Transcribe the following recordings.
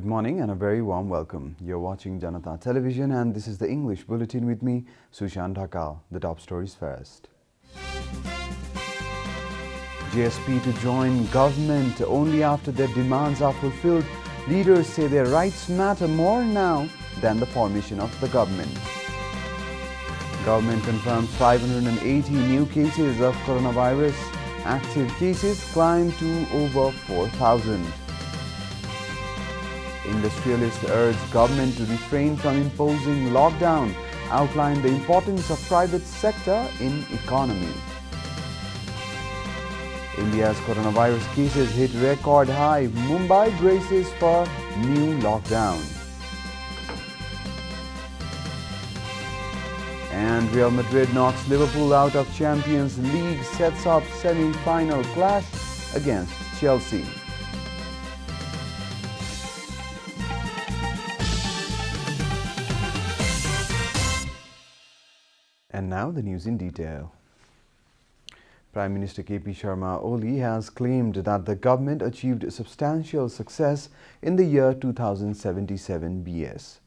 morning and a very warm welcome. You're watching Janata Television and this is the English Bulletin with me, Sushant Dhakal. The top stories first. GSP to join government only after their demands are fulfilled. Leaders say their rights matter more now than the formation of the government. Government confirms 580 new cases of coronavirus. Active cases climb to over 4,000. Industrialists urge government to refrain from imposing lockdown, outline the importance of private sector in economy. India's coronavirus cases hit record high. Mumbai braces for new lockdown. And Real Madrid knocks Liverpool out of Champions League, sets up semi-final clash against Chelsea. And now the news in detail. Prime Minister KP Sharma Oli has claimed that the government achieved substantial success in the year 2077 BS.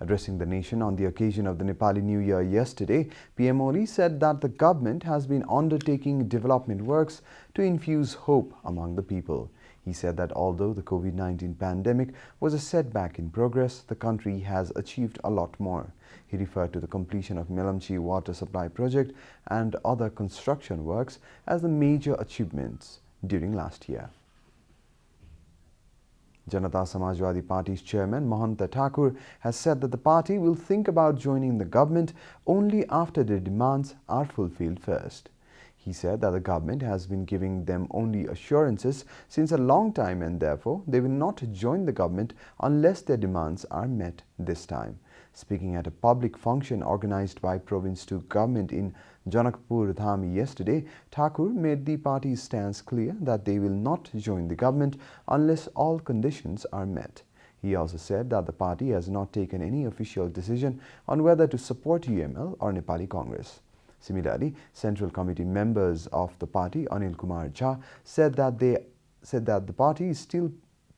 Addressing the nation on the occasion of the Nepali New Year yesterday, PM Oli said that the government has been undertaking development works to infuse hope among the people. He said that although the COVID-19 pandemic was a setback in progress, the country has achieved a lot more. He referred to the completion of Melamchi water supply project and other construction works as the major achievements during last year. Janata Samajwadi Party's chairman Mahanta Thakur has said that the party will think about joining the government only after their demands are fulfilled first. He said that the government has been giving them only assurances since a long time and therefore they will not join the government unless their demands are met this time. Speaking at a public function organized by Province 2 government in Janakpur Dham yesterday, Thakur made the party's stance clear that they will not join the government unless all conditions are met. He also said that the party has not taken any official decision on whether to support UML or Nepali Congress. Similarly, Central Committee members of the party, Anil Kumar Jha, said that the party is still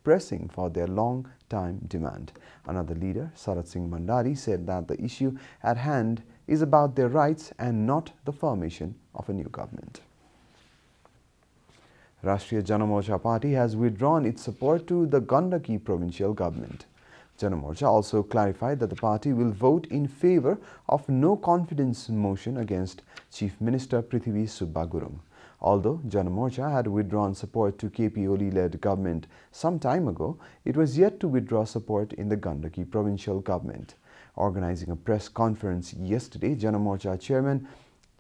pressing for their long-time demand. Another leader, Sarat Singh Mandari, said that the issue at hand is about their rights and not the formation of a new government. Rashtriya Janamoja Party has withdrawn its support to the Gandaki provincial government. Janamoja also clarified that the party will vote in favor of no confidence motion against Chief Minister Prithvi Subba Gurung. Although Janamoja had withdrawn support to KP Oli-led government some time ago, it was yet to withdraw support in the Gandaki provincial government. Organizing a press conference yesterday, Janamoja chairman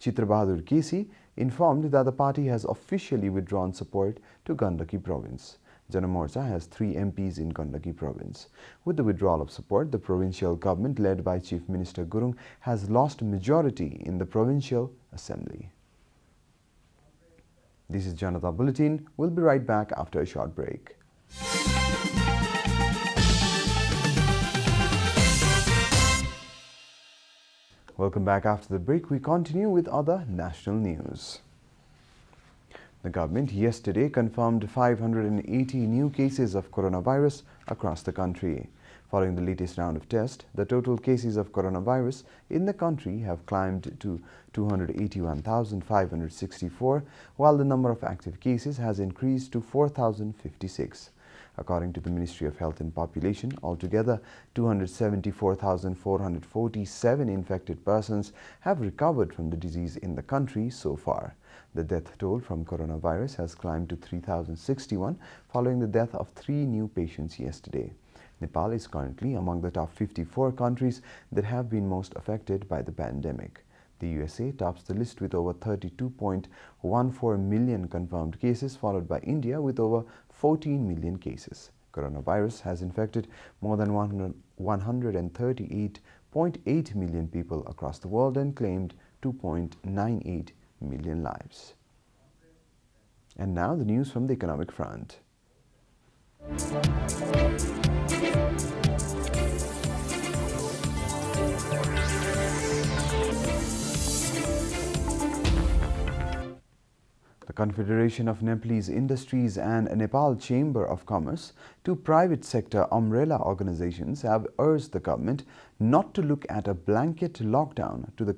Chitrabahadur Kesi informed that the party has officially withdrawn support to Gandaki province. Janamoja has 3 MPs in Gandaki province. With the withdrawal of support, the provincial government led by Chief Minister Gurung has lost majority in the provincial assembly. This is Janata Bulletin. We'll be right back after a short break. Welcome back after the break. We continue with other national news. The government yesterday confirmed 580 new cases of coronavirus across the country. Following the latest round of tests, the total cases of coronavirus in the country have climbed to 281,564, while the number of active cases has increased to 4,056. According to the Ministry of Health and Population, altogether 274,447 infected persons have recovered from the disease in the country so far. The death toll from coronavirus has climbed to 3,061 following the death of 3 new patients yesterday. Nepal is currently among the top 54 countries that have been most affected by the pandemic. The USA tops the list with over 32.14 million confirmed cases, followed by India with over 14 million cases. Coronavirus has infected more than 138.8 million people across the world and claimed 2.98 million lives. And now the news from the economic front. The Confederation of Nepalese Industries and Nepal Chamber of Commerce, two private sector umbrella organizations, have urged the government not to look at a blanket lockdown to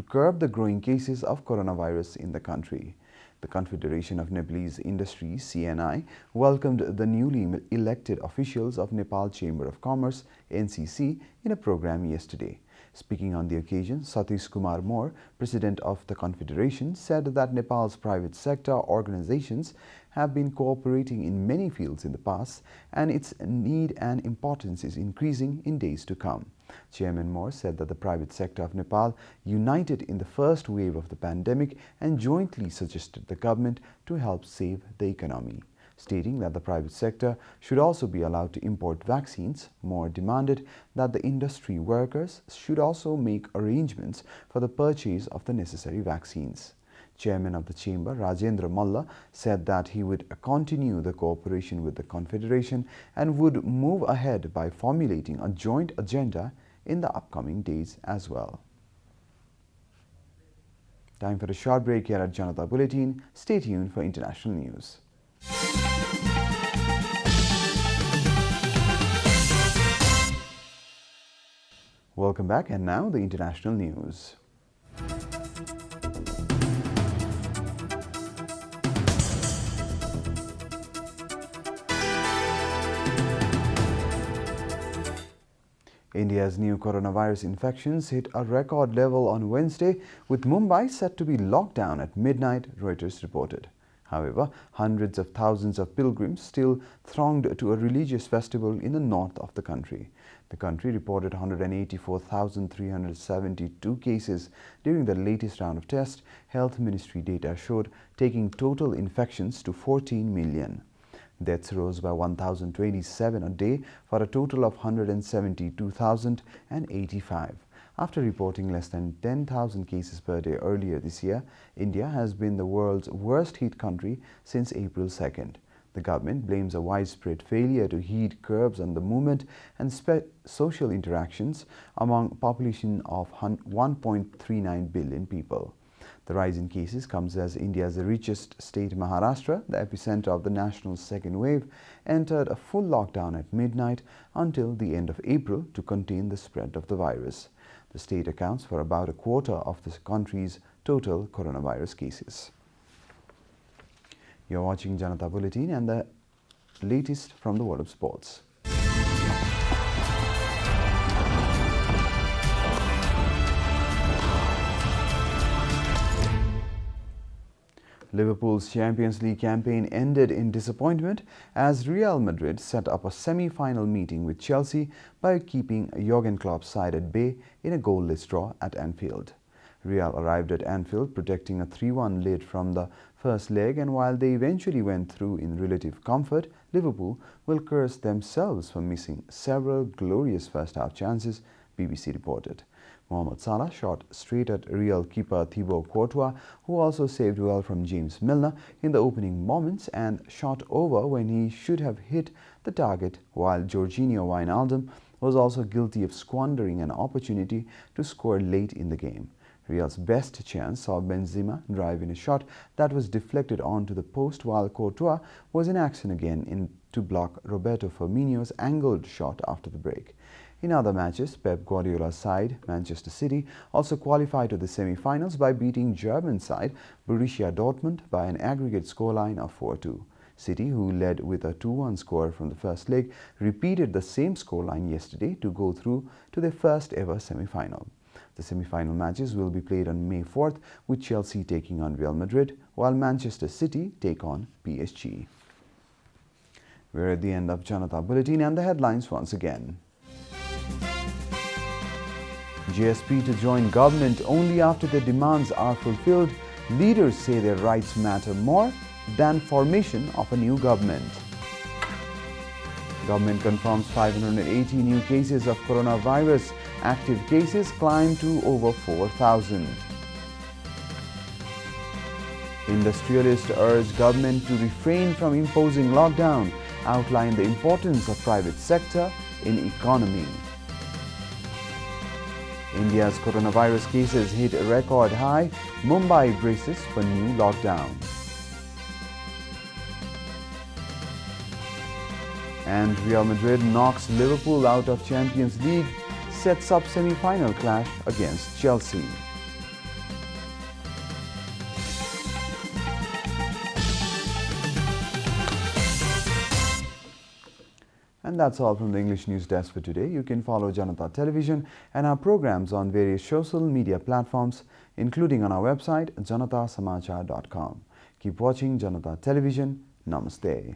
curb the growing cases of coronavirus in the country. The Confederation of Nepalese Industries (CNI) welcomed the newly elected officials of Nepal Chamber of Commerce (NCC) in a program yesterday. Speaking on the occasion, Satish Kumar Moore, president of the Confederation, said that Nepal's private sector organizations have been cooperating in many fields in the past, and its need and importance is increasing in days to come. Chairman Moore said that the private sector of Nepal united in the first wave of the pandemic and jointly suggested the government to help save the economy. Stating that the private sector should also be allowed to import vaccines, Moore demanded that the industry workers should also make arrangements for the purchase of the necessary vaccines. Chairman of the Chamber, Rajendra Malla, said that he would continue the cooperation with the Confederation and would move ahead by formulating a joint agenda in the upcoming days as well. Time for a short break here at Janata Bulletin. Stay tuned for international news. Welcome back, and now the international news. India's new coronavirus infections hit a record level on Wednesday, with Mumbai set to be locked down at midnight, Reuters reported. However, hundreds of thousands of pilgrims still thronged to a religious festival in the north of the country. The country reported 184,372 cases during the latest round of tests, Health Ministry data showed, taking total infections to 14 million. Deaths rose by 1,027 a day for a total of 172,085. After reporting less than 10,000 cases per day earlier this year, India has been the world's worst hit country since April 2nd. The government blames a widespread failure to heed curbs on the movement and social interactions among a population of 1.39 billion people. The rise in cases comes as India's richest state, Maharashtra, the epicenter of the national second wave, entered a full lockdown at midnight until the end of April to contain the spread of the virus. The state accounts for about a quarter of the country's total coronavirus cases. You're watching Janata Bulletin and the latest from the world of sports. Liverpool's Champions League campaign ended in disappointment as Real Madrid set up a semi-final meeting with Chelsea by keeping Jurgen Klopp's side at bay in a goalless draw at Anfield. Real arrived at Anfield protecting a 3-1 lead from the first leg, and while they eventually went through in relative comfort, Liverpool will curse themselves for missing several glorious first-half chances, BBC reported. Mohamed Salah shot straight at Real keeper Thibaut Courtois, who also saved well from James Milner in the opening moments and shot over when he should have hit the target, while Jorginho Wijnaldum was also guilty of squandering an opportunity to score late in the game. Real's best chance saw Benzema drive in a shot that was deflected onto the post, while Courtois was in action again to block Roberto Firmino's angled shot after the break. In other matches, Pep Guardiola's side, Manchester City, also qualified to the semi-finals by beating German side Borussia Dortmund by an aggregate scoreline of 4-2. City, who led with a 2-1 score from the first leg, repeated the same scoreline yesterday to go through to their first ever semi-final. The semi-final matches will be played on May 4th, with Chelsea taking on Real Madrid, while Manchester City take on PSG. We're at the end of Janata Bulletin, and the headlines once again. JSP to join government only after their demands are fulfilled. Leaders say their rights matter more than formation of a new government. Government confirms 580 new cases of coronavirus. Active cases climb to over 4,000. Industrialists urge government to refrain from imposing lockdown. Outline the importance of private sector in economy. India's coronavirus cases hit a record high. Mumbai braces for new lockdown. And Real Madrid knocks Liverpool out of Champions League, sets up semi-final clash against Chelsea. And that's all from the English News Desk for today. You can follow Janata Television and our programs on various social media platforms, including on our website, janatasamachar.com. Keep watching Janata Television. Namaste.